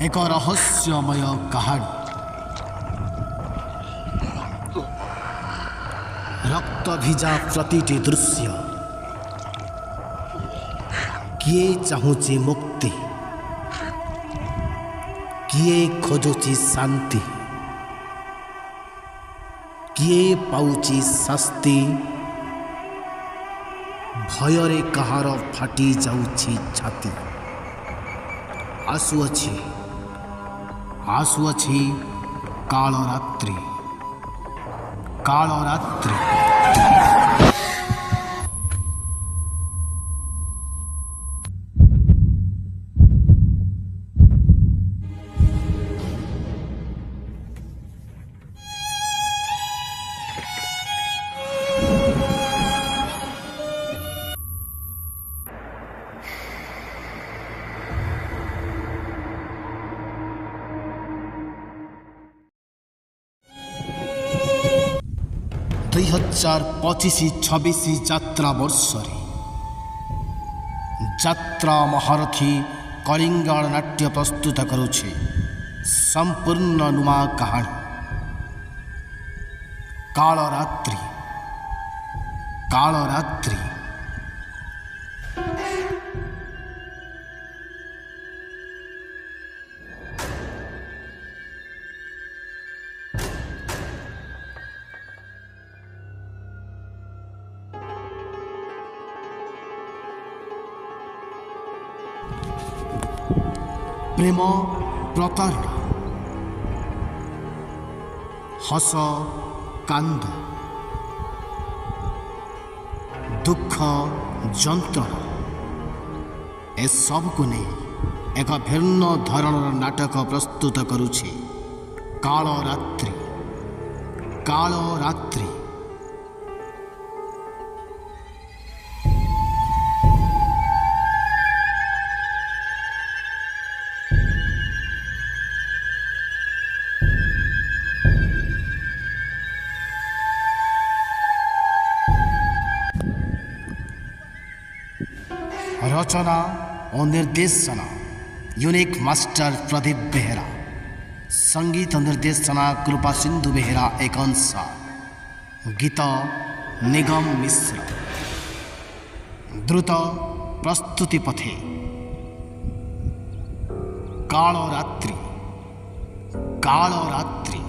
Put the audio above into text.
एक रहस्यमय कहानी। रक्त भिजा प्रतिटी दृश्य। किए चाहूची मुक्ति, किए खोजुची शांति, किए पाउची शास्ति। भयरे कहार फाटी जाउची छाती। आसुअछि कालरात्रि, कालरात्रि। दुई 2025-26 यात्रा वर्षरे यात्रा महारथी कलिंग नाट्य प्रस्तुत करुछे संपूर्ण नुआ कहानी कालरात्रि, कालरात्रि। प्रेम, प्रतारणा, हस, कांद, दुख, जंत्रणा ए सब को नहीं एक भिन्न धरणर नाटक प्रस्तुत करुछे कालरात्रि, कालरात्रि। रचना और निर्देशना यूनिक मास्टर प्रदीप बेहेरा। संगीत निर्देशना कृपा सिंधु बेहेरा एक अंश। गीत निगम मिश्र। द्रुत प्रस्तुति पथे कालरात्रि, कालरात्रि।